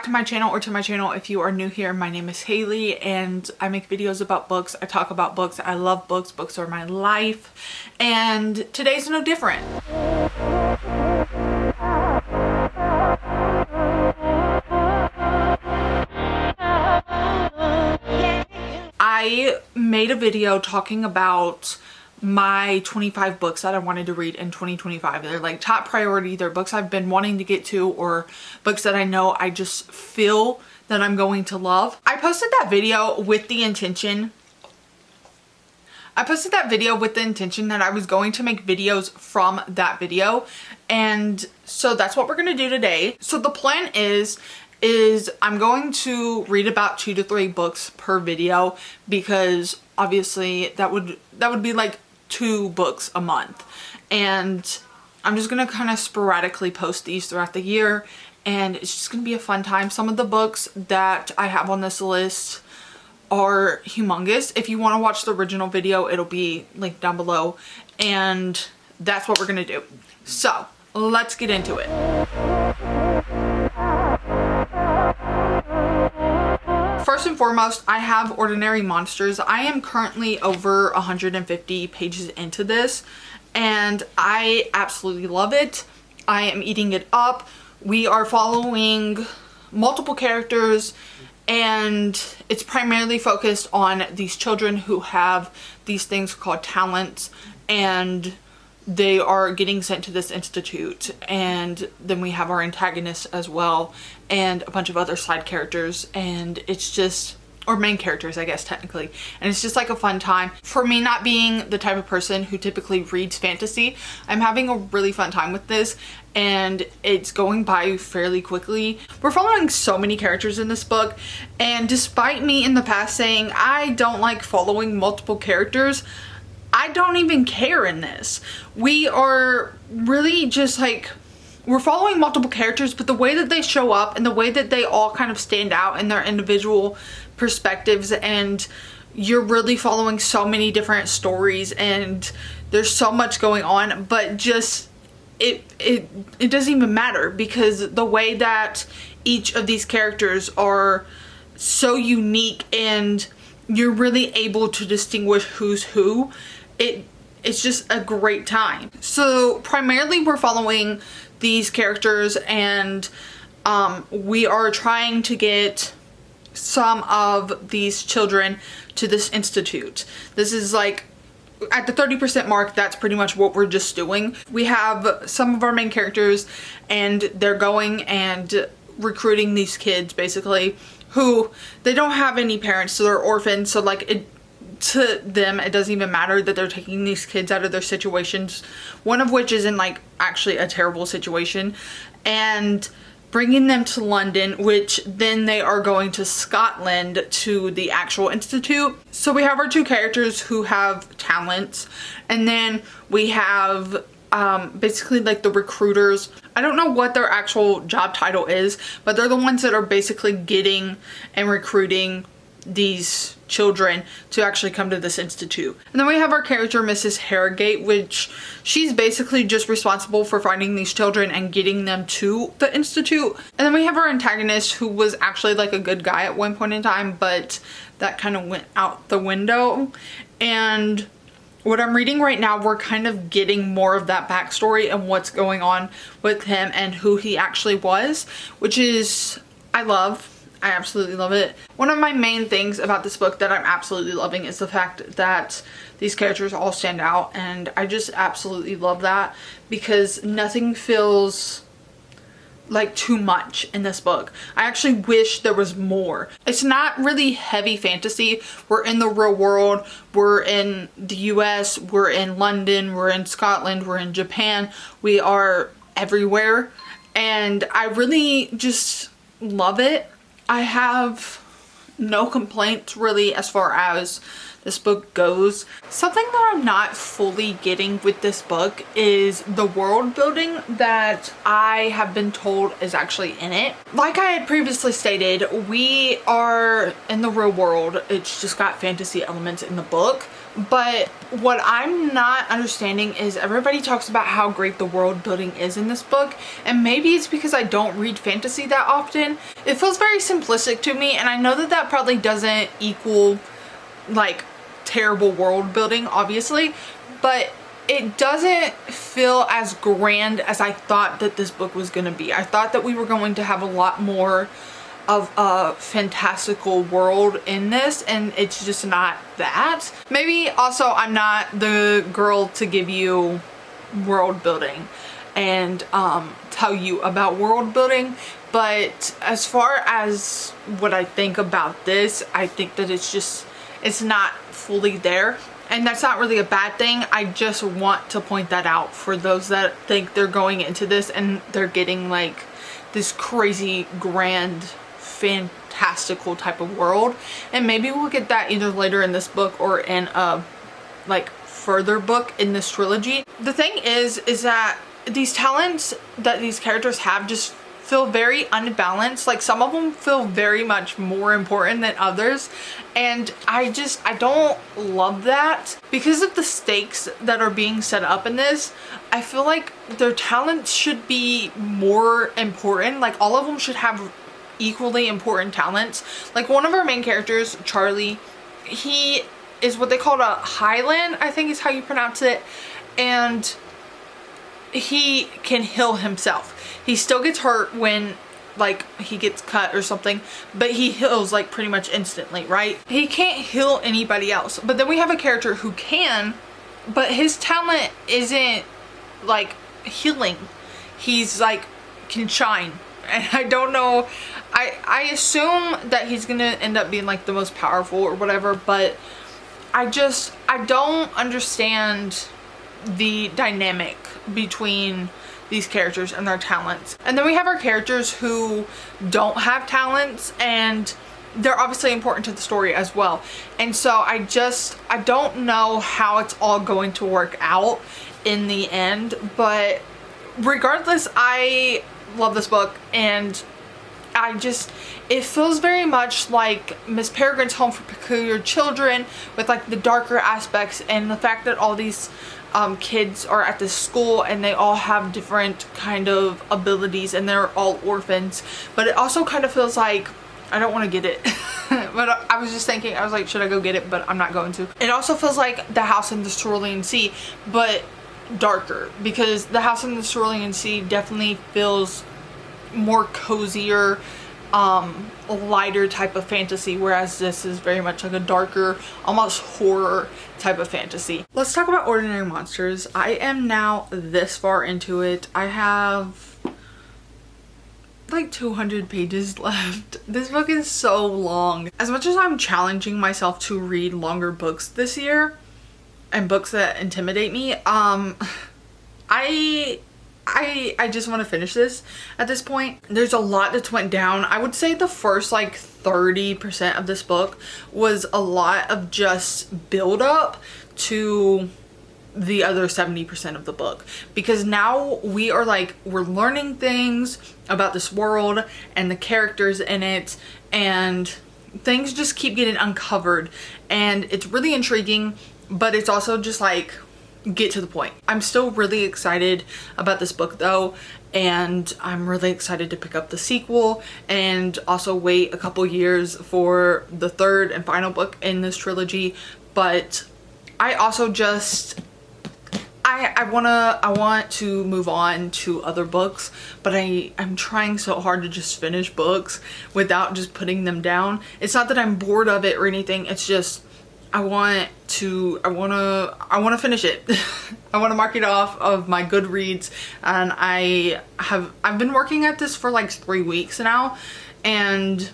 to my channel, or to my channel if you are new here. My name is Haley and I make videos about books. I talk about books. I love books. Books are my life. And today's no different. I made a video talking about my 25 books that I wanted to read in 2025. They're like top priority. They're books I've been wanting to get to, or books that I know I just feel that I'm going to love. I posted that video with the intention that I was going to make videos from that video. And so that's what we're going to do today. So the plan is I'm going to read about 2 to 3 books per video, because obviously that would be like 2 books a month. And I'm just gonna kind of sporadically post these throughout the year, and it's just gonna be a fun time. Some of the books that I have on this list are humongous. If you want to watch the original video, it'll be linked down below, and that's what we're gonna do. So let's get into it. First and foremost, I have Ordinary Monsters. I am currently over 150 pages into this, and I absolutely love it. I am eating it up. We are following multiple characters, and it's primarily focused on these children who have these things called talents, and they are getting sent to this institute. And then we have our antagonist as well, and a bunch of other side characters, and it's just, or main characters I guess technically, and it's just like a fun time. For me, not being the type of person who typically reads fantasy, I'm having a really fun time with this, and it's going by fairly quickly. We're following so many characters in this book, and despite me in the past saying I don't like following multiple characters, I don't even care in this. We are really just like, we're following multiple characters, but the way that they show up and the way that they all kind of stand out in their individual perspectives, and you're really following so many different stories, and there's so much going on, but just it doesn't even matter, because the way that each of these characters are so unique, and you're really able to distinguish who's who. It's just a great time. So primarily we're following these characters, and we are trying to get some of these children to this institute. This is like at the 30% mark. That's pretty much what we're just doing. We have some of our main characters, and they're going and recruiting these kids basically, who they don't have any parents, so they're orphans. So like to them it doesn't even matter that they're taking these kids out of their situations, one of which is in like actually a terrible situation, and bringing them to London, which then they are going to Scotland to the actual institute. So we have our 2 characters who have talents, and then we have basically like the recruiters. I don't know what their actual job title is, but they're the ones that are basically getting and recruiting these children to actually come to this institute. And then we have our character Mrs. Harrogate, which she's basically just responsible for finding these children and getting them to the institute. And then we have our antagonist, who was actually like a good guy at one point in time, but that kind of went out the window. And what I'm reading right now, we're kind of getting more of that backstory and what's going on with him and who he actually was, which is, I love. I absolutely love it. One of my main things about this book that I'm absolutely loving is the fact that these characters all stand out, and I just absolutely love that, because nothing feels like too much in this book. I actually wish there was more. It's not really heavy fantasy. We're in the real world. We're in the US, we're in London, we're in Scotland, we're in Japan. We are everywhere, and I really just love it. I have no complaints really as far as this book goes. Something that I'm not fully getting with this book is the world building that I have been told is actually in it. Like I had previously stated, we are in the real world. It's just got fantasy elements in the book, But what I'm not understanding is everybody talks about how great the world building is in this book, and maybe it's because I don't read fantasy that often. It feels very simplistic to me, and I know that that probably doesn't equal like terrible world building, obviously, but it doesn't feel as grand as I thought that this book was gonna be. I thought that we were going to have a lot more of a fantastical world in this, and it's just not that. Maybe also I'm not the girl to give you world building and tell you about world building, but as far as what I think about this, I think that it's not fully there, and that's not really a bad thing. I just want to point that out for those that think they're going into this and they're getting like this crazy grand fantastical type of world, and maybe we'll get that either later in this book or in a like further book in this trilogy. The thing is that these talents that these characters have just feel very unbalanced. Like some of them feel very much more important than others, and I don't love that. Because of the stakes that are being set up in this, I feel like their talents should be more important. Like all of them should have equally important talents. Like one of our main characters, Charlie, he is what they call a Highland, I think is how you pronounce it, and he can heal himself. He still gets hurt when like he gets cut or something, but he heals like pretty much instantly, right? He can't heal anybody else. But then we have a character who can, but his talent isn't like healing. He's like can shine, and I don't know, I assume that he's gonna end up being like the most powerful or whatever, but I don't understand the dynamic between these characters and their talents. And then we have our characters who don't have talents, and they're obviously important to the story as well. And so I don't know how it's all going to work out in the end, but regardless, I love this book, and it feels very much like Miss Peregrine's Home for Peculiar Children, with like the darker aspects and the fact that all these kids are at this school and they all have different kind of abilities and they're all orphans. But it also kind of feels like, I don't want to get it, but I was just thinking, I was like, should I go get it? But I'm not going to. It also feels like The House in the Cerulean Sea, but darker, because The House in the Cerulean Sea definitely feels more cozier, lighter type of fantasy, whereas this is very much like a darker, almost horror type of fantasy. Let's talk about Ordinary Monsters. I am now this far into it. I have like 200 pages left. This book is so long. As much as I'm challenging myself to read longer books this year and books that intimidate me, I just want to finish this at this point. There's a lot that went down. I would say the first like 30% of this book was a lot of just build up to the other 70% of the book, because now we're learning things about this world and the characters in it, and things just keep getting uncovered, and it's really intriguing, but it's also just like, get to the point. I'm still really excited about this book though, and I'm really excited to pick up the sequel and also wait a couple years for the third and final book in this trilogy. But I also just I want to move on to other books, but I'm trying so hard to just finish books without just putting them down. It's not that I'm bored of it or anything, it's just I want to finish it. I want to mark it off of my Goodreads, and I've been working at this for like 3 weeks now, and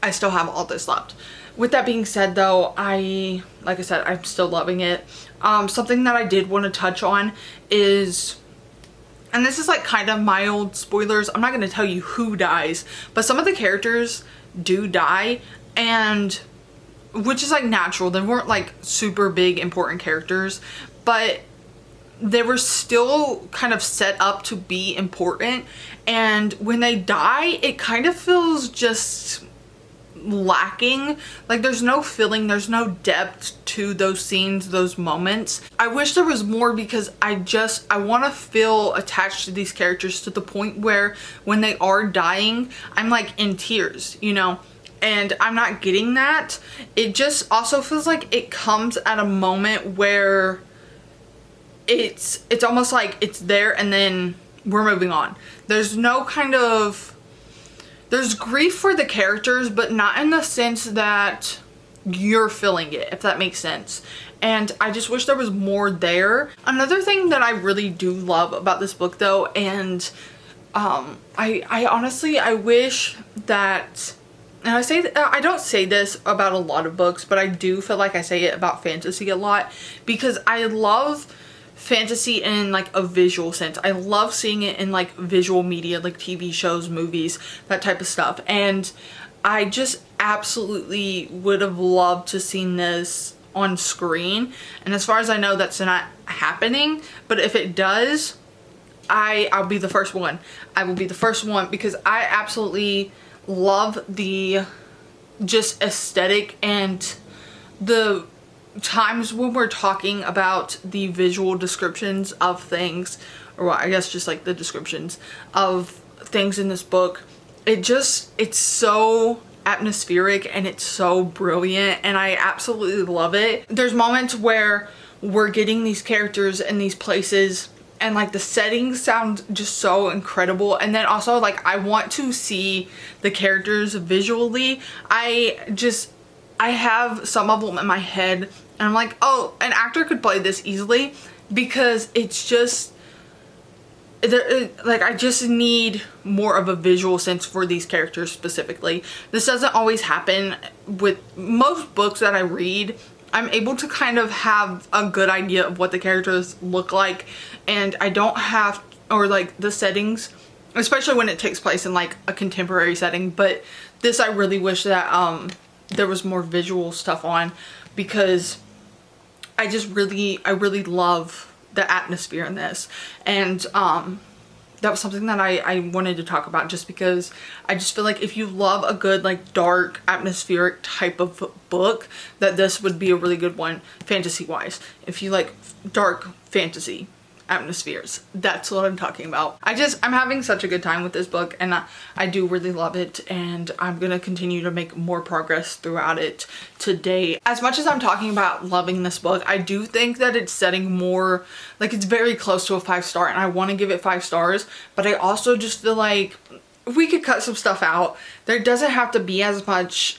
I still have all this left. With that being said though, like I said, I'm still loving it. Something that I did want to touch on is, and this is like kind of mild spoilers, I'm not going to tell you who dies, but some of the characters do die, and which is like natural. They weren't like super big important characters, but they were still kind of set up to be important, and when they die it kind of feels just lacking. Like there's no feeling, there's no depth to those scenes, those moments. I wish there was more because I want to feel attached to these characters to the point where when they are dying, I'm like in tears, you know? And I'm not getting that. It just also feels like it comes at a moment where it's almost like it's there and then we're moving on. There's no kind of, there's grief for the characters, but not in the sense that you're feeling it, if that makes sense. And I just wish there was more there. Another thing that I really do love about this book though, and I honestly, I wish that, and I don't say this about a lot of books, but I do feel like I say it about fantasy a lot because I love fantasy in like a visual sense. I love seeing it in like visual media, like TV shows, movies, that type of stuff. And I just absolutely would have loved to seen this on screen. And as far as I know, that's not happening. But if it does, I'll be the first one. I will be the first one because I absolutely love the just aesthetic and the times when we're talking about the visual descriptions of things, or I guess just like the descriptions of things in this book. It's so atmospheric and it's so brilliant and I absolutely love it. There's moments where we're getting these characters in these places and like the settings sound just so incredible, and then also like I want to see the characters visually. I have some of them in my head and I'm like, oh, an actor could play this easily because it's just like I just need more of a visual sense for these characters specifically. This doesn't always happen with most books that I read. I'm able to kind of have a good idea of what the characters look like, and I don't have, or like the settings, especially when it takes place in like a contemporary setting. But this, I really wish that there was more visual stuff on, because I really love the atmosphere in this. And that was something that I wanted to talk about, just because I just feel like if you love a good like dark atmospheric type of book, that this would be a really good one fantasy wise. If you like dark fantasy atmospheres, that's what I'm talking about. I'm having such a good time with this book, and I do really love it, and I'm gonna continue to make more progress throughout it today. As much as I'm talking about loving this book, I do think that it's setting more, like it's very close to a 5-star, and I want to give it 5 stars, but I also just feel like we could cut some stuff out. There doesn't have to be as much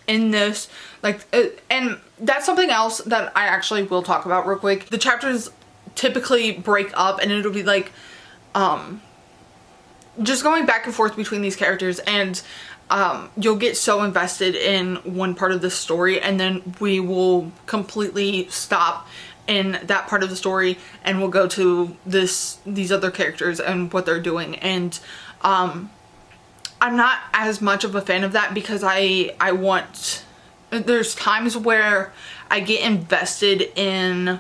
in this, like and that's something else that I actually will talk about real quick. The chapters typically break up and it'll be like just going back and forth between these characters, and you'll get so invested in one part of the story and then we will completely stop in that part of the story and we'll go to these other characters and what they're doing. And I'm not as much of a fan of that, because there's times where I get invested in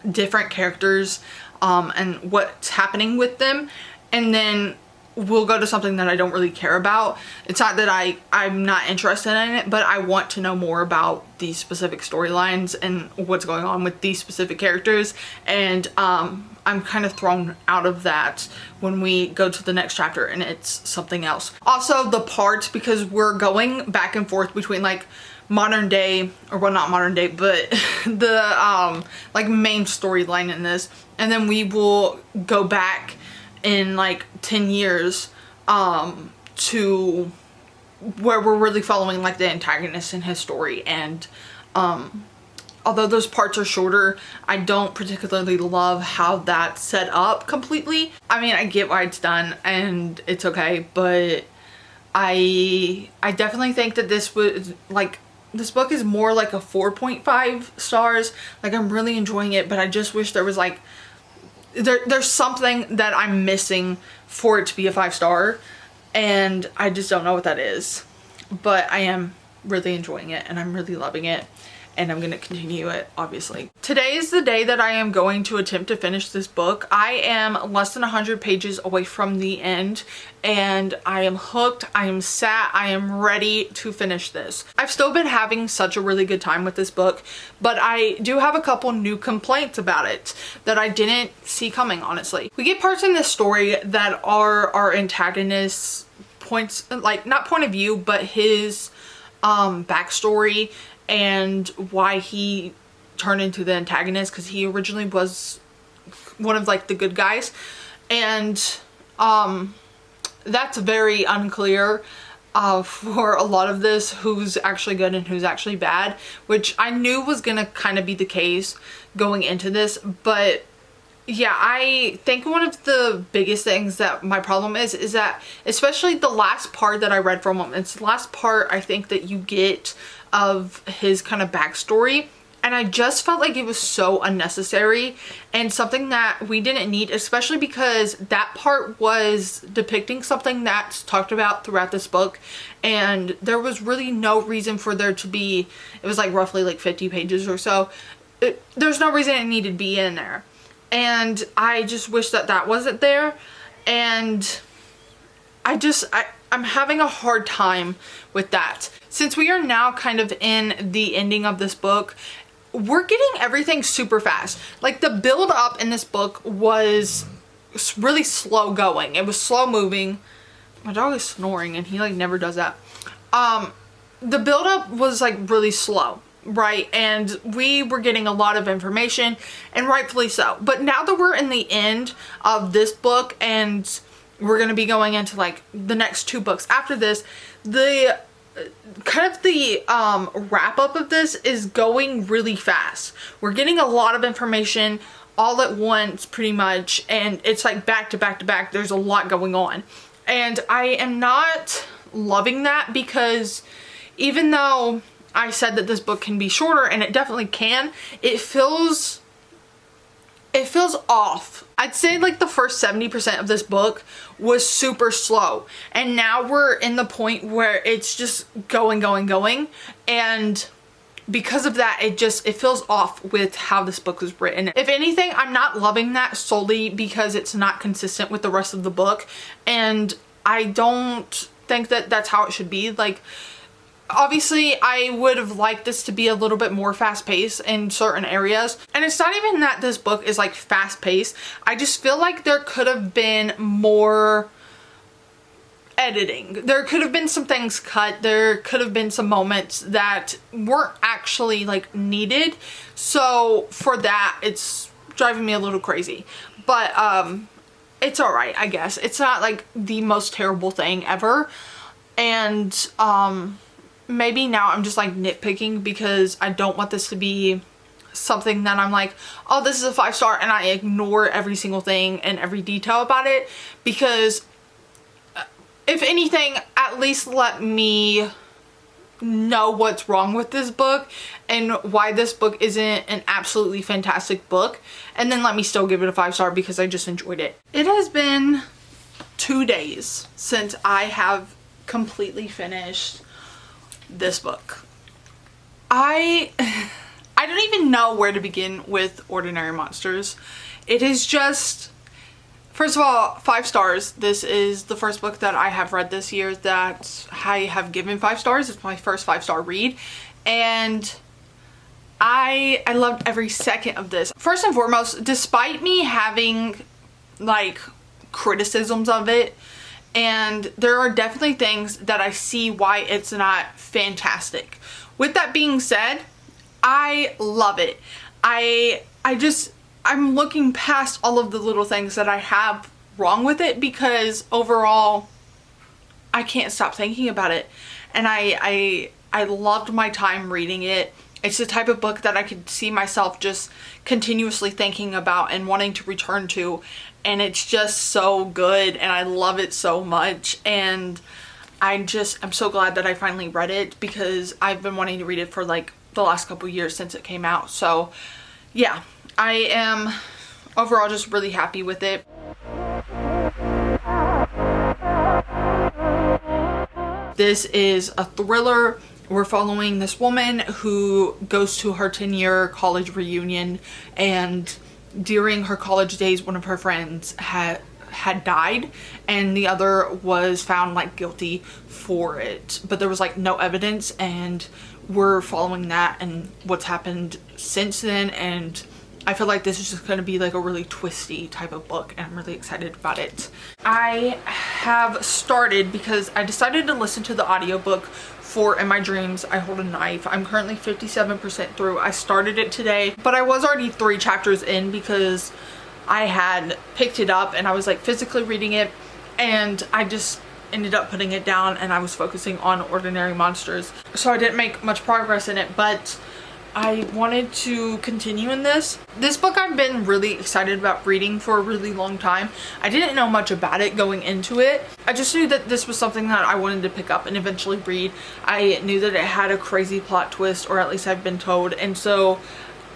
different characters and what's happening with them, and then we'll go to something that I don't really care about. It's not that I'm not interested in it, but I want to know more about these specific storylines and what's going on with these specific characters, and I'm kind of thrown out of that when we go to the next chapter and it's something else. Also the parts, because we're going back and forth between like modern day, or well, not modern day, but the like main storyline in this, and then we will go back in like 10 years to where we're really following like the antagonist in his story. And although those parts are shorter, I don't particularly love how that's set up completely. I mean, I get why it's done and it's okay, but I definitely think that this was like, this book is more like a 4.5 stars. Like I'm really enjoying it, but I just wish there was like, there's something that I'm missing for it to be a 5-star, and I just don't know what that is. But I am really enjoying it and I'm really loving it. and I'm going to continue it, obviously. Today is the day that I am going to attempt to finish this book. I am less than 100 pages away from the end, and I am hooked, I am sat, I am ready to finish this. I've still been having such a really good time with this book, but I do have a couple new complaints about it that I didn't see coming, honestly. We get parts in this story that are our antagonist's points, like not point of view, but his backstory and why he turned into the antagonist, because he originally was one of like the good guys, and that's very unclear for a lot of this, who's actually good and who's actually bad, which I knew was gonna kind of be the case going into this. But yeah, I think one of the biggest things that my problem is that, especially the last part that I read from him, it's the last part I think that you get of his kind of backstory, and I just felt like it was so unnecessary and something that we didn't need, especially because that part was depicting something that's talked about throughout this book, and there was really no reason for there to be, it was like roughly like 50 pages or so. There's no reason it needed to be in there, and I just wish that that wasn't there. And I'm having a hard time with that. Since we are now kind of in the ending of this book, we're getting everything super fast. Like, the build up in this book was really slow going. It was slow moving. My dog is snoring and he like never does that. The build up was like really slow, right? And we were getting a lot of information, and rightfully so. But now that we're in the end of this book and we're going to be going into like the next two books after this, the kind of the wrap up of this is going really fast. We're getting a lot of information all at once pretty much, and it's like back to back to back. There's a lot going on, and I am not loving that, because even though I said that this book can be shorter, and it definitely can, it feels off. I'd say like the first 70% of this book was super slow, and now we're in the point where it's just going, and because of that, it feels off with how this book was written. If anything, I'm not loving that solely because it's not consistent with the rest of the book, and I don't think that that's how it should be. Like, obviously, I would have liked this to be a little bit more fast-paced in certain areas. And it's not even that this book is like fast-paced. I just feel like there could have been more editing. There could have been some things cut. There could have been some moments that weren't actually like needed. So for that, it's driving me a little crazy. But it's alright, I guess. It's not like the most terrible thing ever. And maybe now I'm just like nitpicking because I don't want this to be something that I'm like, oh, this is a 5-star, and I ignore every single thing and every detail about it. Because if anything, at least let me know what's wrong with this book and why this book isn't an absolutely fantastic book, and then let me still give it a 5-star because I just enjoyed it. It has been 2 days since I have completely finished this book. I don't even know where to begin with Ordinary Monsters. It is just, first of all, 5 stars. This is the first book that I have read this year that I have given 5 stars. It's my first 5-star read, and I loved every second of this. First and foremost, despite me having like criticisms of it, and there are definitely things that I see why it's not fantastic. With that being said, I love it. I'm looking past all of the little things that I have wrong with it, because overall I can't stop thinking about it. And I loved my time reading it. It's the type of book that I could see myself just continuously thinking about and wanting to return to. And it's just so good, and I love it so much. And I'm so glad that I finally read it, because I've been wanting to read it for like the last couple years since it came out. So yeah, I am overall just really happy with it. This is a thriller We're following this woman who goes to her 10-year college reunion, and during her college days one of her friends had died and the other was found like guilty for it, but there was like no evidence, and we're following that and what's happened since then. And I feel like this is just going to be like a really twisty type of book, and I'm really excited about it. I have started, because I decided to listen to the audiobook for In My Dreams I Hold a Knife. I'm currently 57% through. I started it today, but I was already 3 chapters in because I had picked it up and I was like physically reading it, and I just ended up putting it down and I was focusing on Ordinary Monsters. So I didn't make much progress in it, but I wanted to continue in this. This book I've been really excited about reading for a really long time. I didn't know much about it going into it. I just knew that this was something that I wanted to pick up and eventually read. I knew that it had a crazy plot twist, or at least I've been told, and so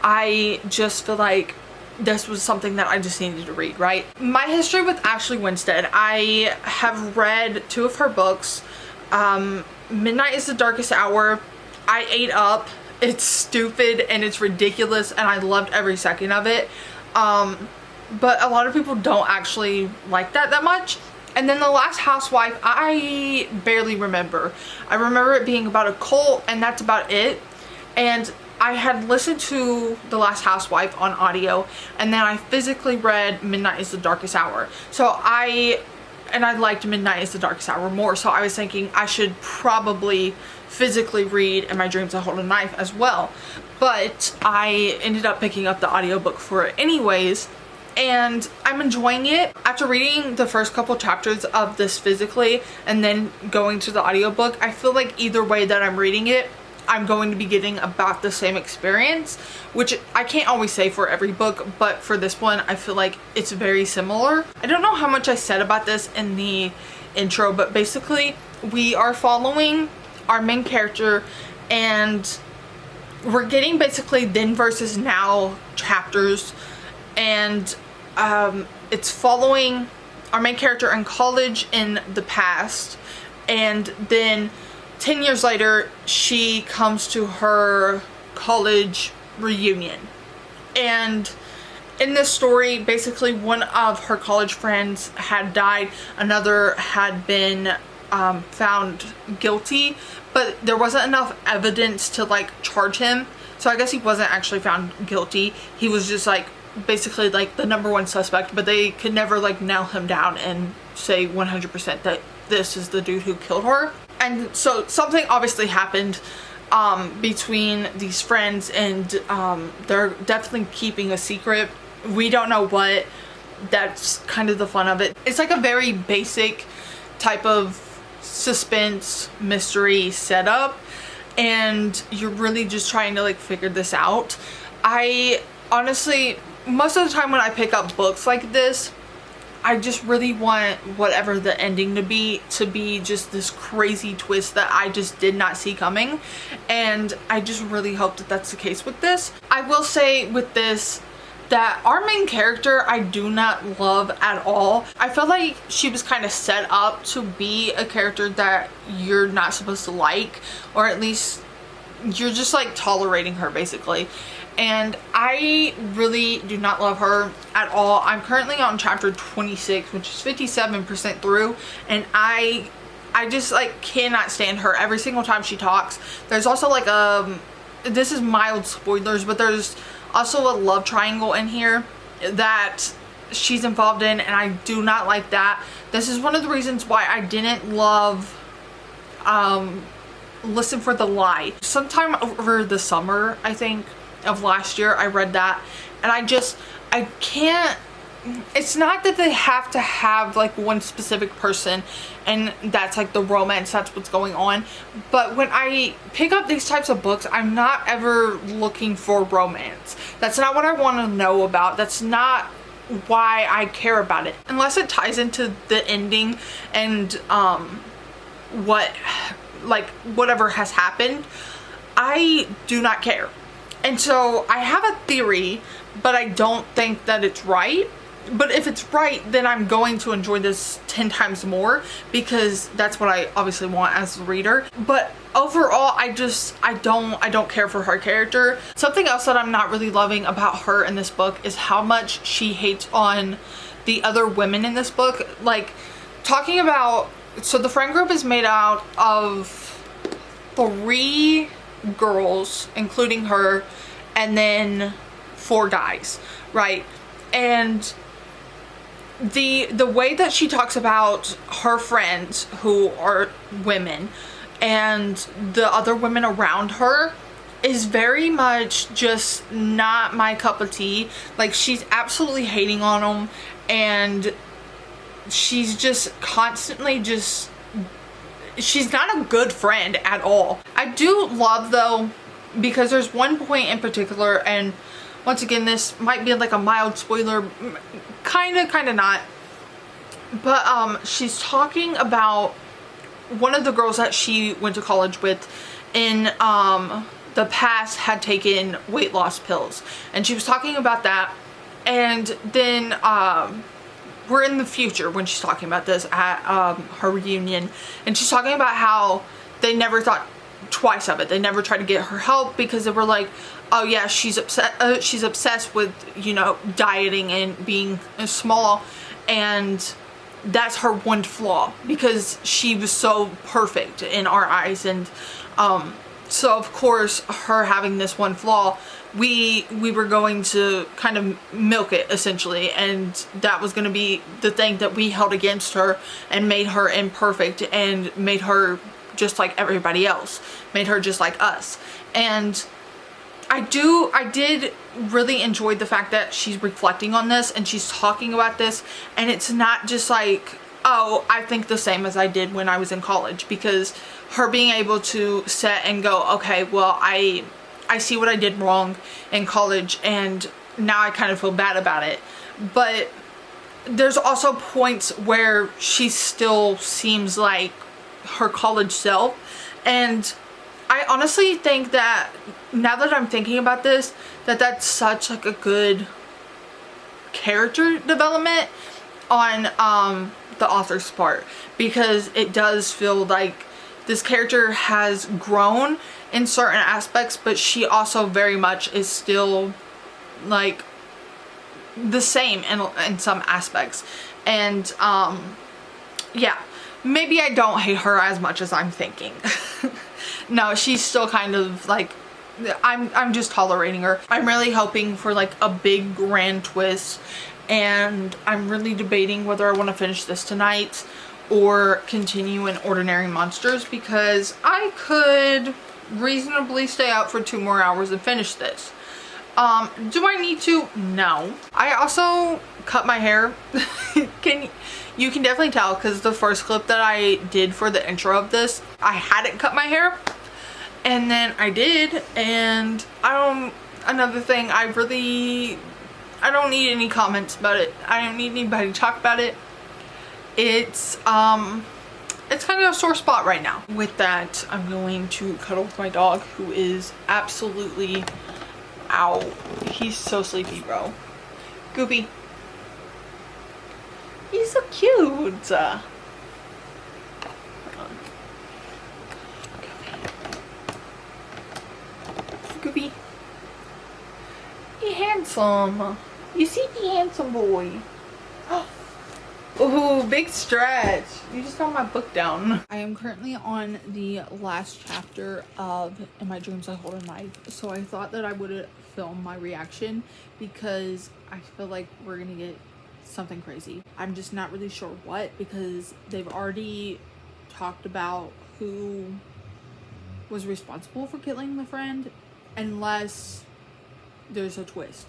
I just feel like this was something that I just needed to read, right? My history with Ashley Winstead, I have read 2 of her books. Midnight is the Darkest Hour, I ate up. It's stupid and it's ridiculous and I loved every second of it. But a lot of people don't actually like that much. And then The Last Housewife, I barely remember. I remember it being about a cult, and that's about it. And I had listened to The Last Housewife on audio, and then I physically read Midnight is the Darkest Hour. So I liked Midnight is the Darkest Hour more, so I was thinking I should probably physically read In My Dreams I Hold a Knife as well. But I ended up picking up the audiobook for it anyways, and I'm enjoying it. After reading the first couple chapters of this physically and then going to the audiobook, I feel like either way that I'm reading it, I'm going to be getting about the same experience, which I can't always say for every book, but for this one I feel like it's very similar. I don't know how much I said about this in the intro, but basically we are following our main character, and we're getting basically then versus now chapters, and it's following our main character in college in the past, and then 10 years later she comes to her college reunion. And in this story, basically one of her college friends had died, another had been found guilty, but there wasn't enough evidence to like charge him, so I guess he wasn't actually found guilty. He was just like basically like the #1 suspect, but they could never like nail him down and say 100% that this is the dude who killed her. And so something obviously happened between these friends, and they're definitely keeping a secret. We don't know what. That's kind of the fun of it. It's like a very basic type of suspense mystery setup, and you're really just trying to like figure this out. I honestly, most of the time when I pick up books like this, I just really want whatever the ending to be just this crazy twist that I just did not see coming, and I just really hope that that's the case with this. I will say with this that our main character I do not love at all. I feel like she was kind of set up to be a character that you're not supposed to like, or at least you're just like tolerating her basically. And I really do not love her at all. I'm currently on chapter 26, which is 57% through, and I just like cannot stand her every single time she talks. There's also like this is mild spoilers, but there's also a love triangle in here that she's involved in, and I do not like that. This is one of the reasons why I didn't love Listen for the Lie. Sometime over the summer, I think, of last year, I read that, and I can't. It's not that they have to have like one specific person and that's like the romance, that's what's going on, but when I pick up these types of books, I'm not ever looking for romance. That's not what I want to know about. That's not why I care about it, unless it ties into the ending and whatever has happened. I do not care. And so I have a theory, but I don't think that it's right. but if it's right, then I'm going to enjoy this 10 times more, because that's what I obviously want as a reader. But overall, I don't care for her character. Something else that I'm not really loving about her in this book is how much she hates on the other women in this book. Like, talking about, so the friend group is made out of 3 girls, including her, and then 4 guys, right? And the way that she talks about her friends who are women and the other women around her is very much just not my cup of tea. Like, she's absolutely hating on them, and she's just constantly just, she's not a good friend at all. I do love, though, because there's one point in particular, and once again, this might be like a mild spoiler, kind of not, but she's talking about one of the girls that she went to college with in the past had taken weight loss pills, and she was talking about that. And then we're in the future when she's talking about this at her reunion, and she's talking about how they never thought twice of it. They never tried to get her help because they were like, oh yeah, she's obsessed with, you know, dieting and being small, and that's her one flaw, because she was so perfect in our eyes. And so of course, her having this one flaw, we were going to kind of milk it, essentially, and that was going to be the thing that we held against her and made her imperfect and made her just like everybody else, made her just like us. And I did really enjoy the fact that she's reflecting on this and she's talking about this, and it's not just like, oh, I think the same as I did when I was in college, because her being able to sit and go, okay, well, I see what I did wrong in college and now I kind of feel bad about it. But there's also points where she still seems like her college self, and I honestly think that now that I'm thinking about this, that's such like a good character development on the author's part, because it does feel like this character has grown in certain aspects, but she also very much is still like the same in some aspects. And yeah, maybe I don't hate her as much as I'm thinking. No, she's still kind of like, I'm just tolerating her. I'm really hoping for like a big grand twist, and I'm really debating whether I want to finish this tonight or continue in Ordinary Monsters, because I could reasonably stay out for 2 more hours and finish this. Do I need to? No. I also cut my hair. You can definitely tell, because the first clip that I did for the intro of this, I hadn't cut my hair, and then I did, and another thing, I don't need any comments about it. I don't need anybody to talk about it. It's kind of a sore spot right now. With that, I'm going to cuddle with my dog, who is absolutely out. He's so sleepy, bro. Goopy. He's so cute. Goopy. He handsome. You see the handsome boy. Oh, big stretch. You just got my book down. I am currently on the last chapter of In My Dreams I Hold a Knife, so I thought that I would film my reaction, because I feel like we're gonna get something crazy. I'm just not really sure what, because they've already talked about who was responsible for killing the friend, unless there's a twist.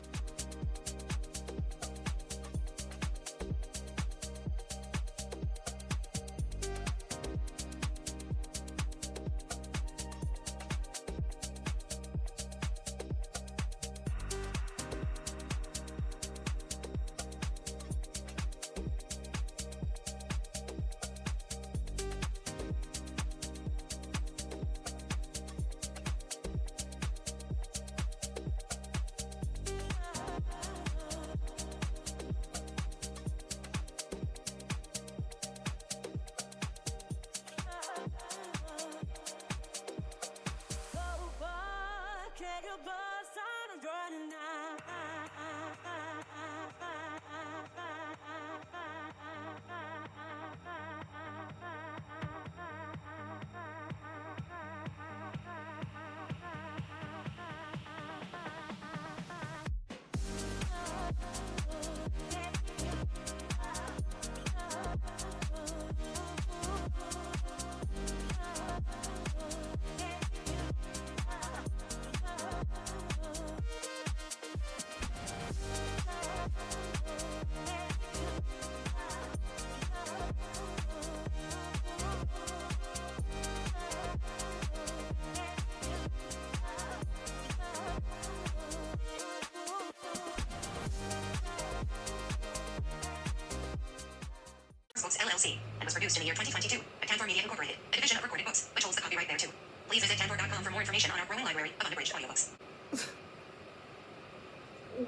Books LLC, and was produced in the year 2022 at Tantor Media Incorporated, a division of Recorded Books, which holds the copyright thereto. Please visit tantor.com for more information on our growing library of unabridged audiobooks.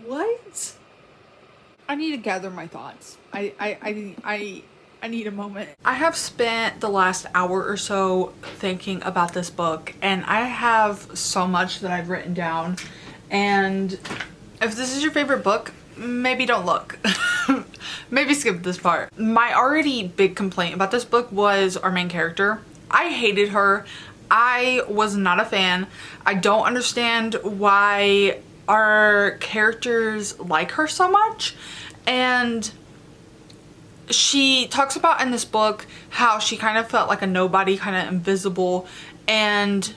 What? I need to gather my thoughts. I need a moment. I have spent the last hour or so thinking about this book, and I have so much that I've written down. And if this is your favorite book, maybe don't look. Maybe skip this part. My already big complaint about this book was our main character. I hated her. I was not a fan. I don't understand why our characters like her so much. And she talks about in this book how she kind of felt like a nobody, kind of invisible. And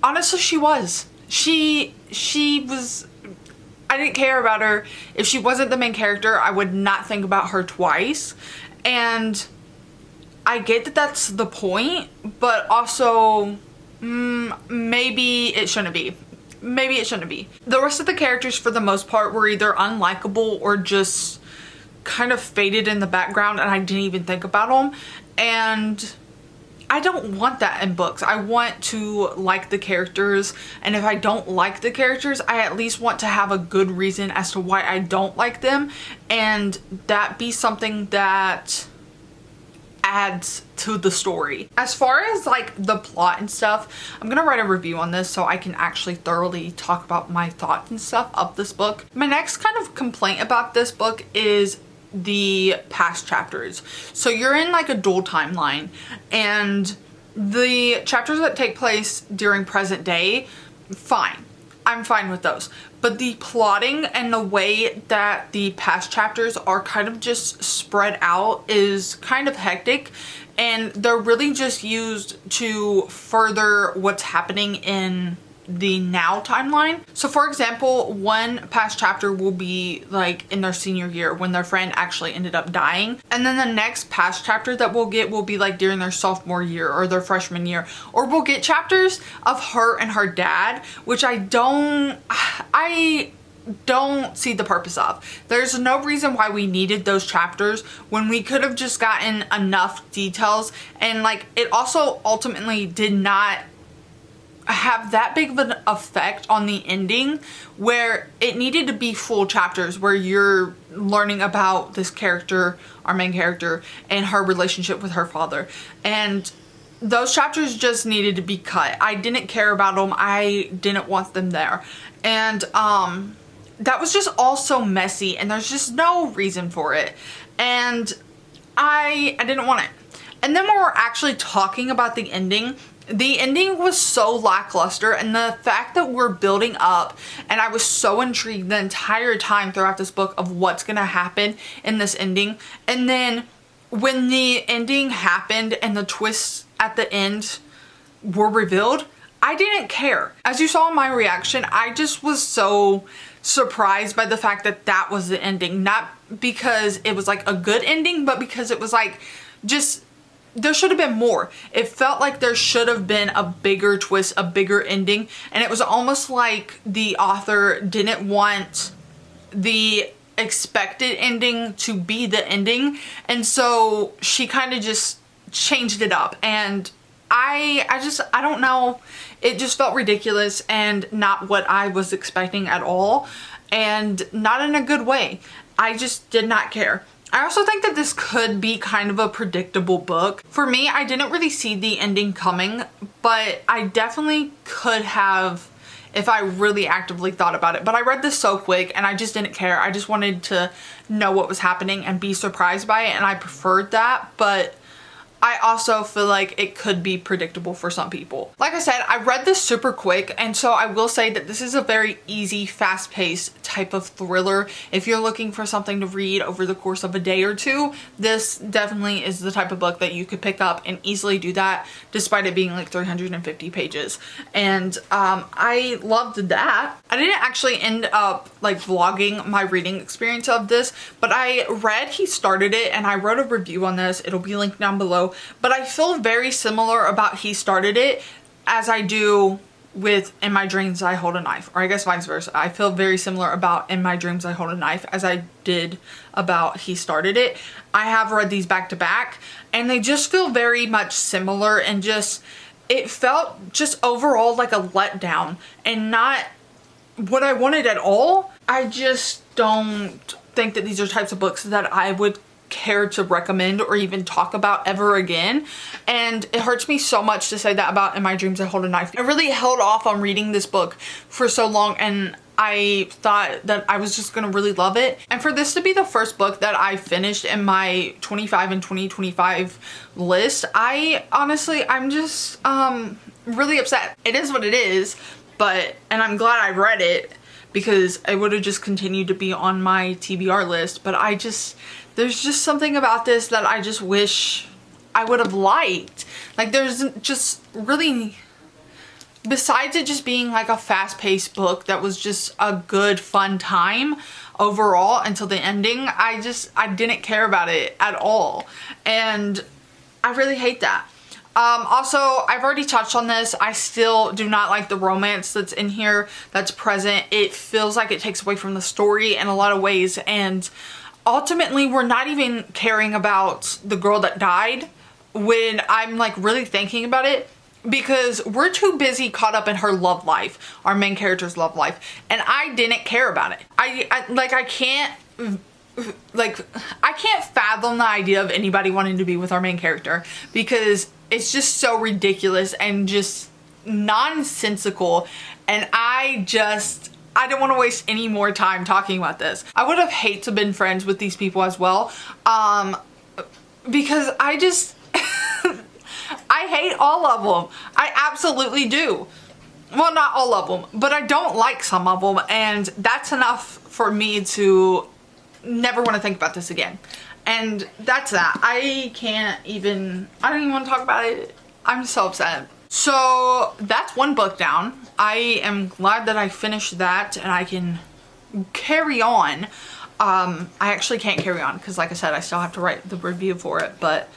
honestly, she was. She was... I didn't care about her. If she wasn't the main character, I would not think about her twice. And I get that that's the point, but also maybe it shouldn't be. Maybe it shouldn't be. The rest of the characters, for the most part, were either unlikable or just kind of faded in the background, and I didn't even think about them. And I don't want that in books. I want to like the characters, and if I don't like the characters, I at least want to have a good reason as to why I don't like them, and that be something that adds to the story. As far as like the plot and stuff, I'm gonna write a review on this so I can actually thoroughly talk about my thoughts and stuff of this book. My next kind of complaint about this book is the past chapters. So you're in like a dual timeline, and the chapters that take place during present day, fine. I'm fine with those. But the plotting and the way that the past chapters are kind of just spread out is kind of hectic, and they're really just used to further what's happening in the now timeline. So for example, one past chapter will be like in their senior year when their friend actually ended up dying, and then the next past chapter that we'll get will be like during their sophomore year or their freshman year, or we'll get chapters of her and her dad, which I don't see the purpose of. There's no reason why we needed those chapters when we could have just gotten enough details, and like it also ultimately did not have that big of an effect on the ending, where it needed to be full chapters where you're learning about this character, our main character, and her relationship with her father. And those chapters just needed to be cut. I didn't care about them. I didn't want them there. And that was just all so messy, and there's just no reason for it. And I didn't want it. And then when we're actually talking about the ending was so lackluster, and the fact that we're building up, and I was so intrigued the entire time throughout this book of what's gonna happen in this ending. And then when the ending happened and the twists at the end were revealed, I didn't care. As you saw in my reaction, I just was so surprised by the fact that that was the ending. Not because it was like a good ending, but because it was like just... there should have been more. It felt like there should have been a bigger twist, a bigger ending, and it was almost like the author didn't want the expected ending to be the ending, and so she kind of just changed it up. And I don't know, it just felt ridiculous and not what I was expecting at all, and not in a good way. I just did not care. I also think that this could be kind of a predictable book. For me, I didn't really see the ending coming, but I definitely could have if I really actively thought about it. But I read this so quick and I just didn't care. I just wanted to know what was happening and be surprised by it, and I preferred that. But I also feel like it could be predictable for some people. Like I said, I read this super quick, and so I will say that this is a very easy, fast-paced type of thriller. If you're looking for something to read over the course of a day or two, this definitely is the type of book that you could pick up and easily do that, despite it being like 350 pages. And I loved that. I didn't actually end up like vlogging my reading experience of this, but I read He Started It, and I wrote a review on this. It'll be linked down below. But I feel very similar about He Started It as I do with In My Dreams I Hold a Knife, or I guess vice versa. I feel very similar about In My Dreams I Hold a Knife as I did about He Started It. I have read these back to back and they just feel very much similar, and just, it felt just overall like a letdown and not what I wanted at all. I just don't think that these are types of books that I would care to recommend or even talk about ever again. And it hurts me so much to say that about In My Dreams I Hold a Knife. I really held off on reading this book for so long, and I thought that I was just gonna really love it. And for this to be the first book that I finished in my 25 and 2025 list, I'm just really upset. It is what it is, and I'm glad I read it, because it would have just continued to be on my TBR list. But there's just something about this that I just wish I would have liked. Like, there's just really, besides it just being like a fast-paced book that was just a good fun time overall until the ending, I didn't care about it at all, and I really hate that. Also, I've already touched on this. I still do not like the romance that's in here, that's present. It feels like it takes away from the story in a lot of ways, and ultimately we're not even caring about the girl that died when I'm like really thinking about it, because we're too busy caught up in her love life, our main character's love life, and I didn't care about it. I can't fathom the idea of anybody wanting to be with our main character, because it's just so ridiculous and just nonsensical, and I don't want to waste any more time talking about this. I would have hated to have been friends with these people as well, because I hate all of them. I absolutely do. Well, not all of them, but I don't like some of them, and that's enough for me to never want to think about this again. And that's that. I don't even want to talk about it. I'm so upset. So that's one book down. I am glad that I finished that and I can carry on. I actually can't carry on because, like I said, I still have to write the review for it, but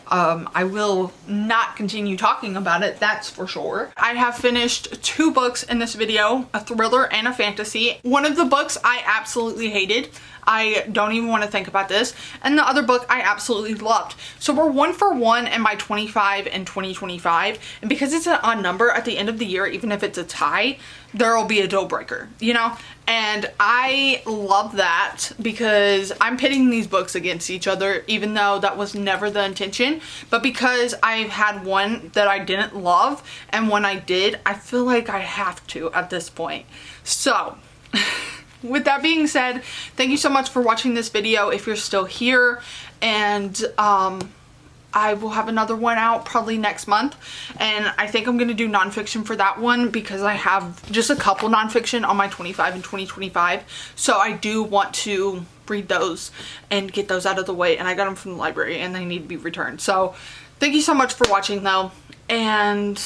I will not continue talking about it, that's for sure. I have finished 2 books in this video, a thriller and a fantasy. One of the books I absolutely hated. I don't even want to think about this. And the other book I absolutely loved. So we're 1 for 1 in my 25 and 2025. And because it's an odd number at the end of the year, even if it's a tie, there will be a deal breaker, you know? And I love that, because I'm pitting these books against each other, even though that was never the intention. But because I've had one that I didn't love and one I did, I feel like I have to at this point. So with that being said, thank you so much for watching this video if you're still here, and I will have another one out probably next month, and I think I'm going to do nonfiction for that one because I have just a couple nonfiction on my 25 and 2025, so I do want to read those and get those out of the way, and I got them from the library and they need to be returned. So thank you so much for watching though, and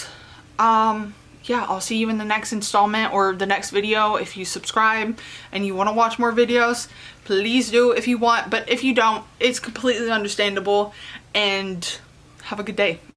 yeah, I'll see you in the next installment or the next video. If you subscribe and you want to watch more videos, please do if you want, but if you don't, it's completely understandable, and have a good day.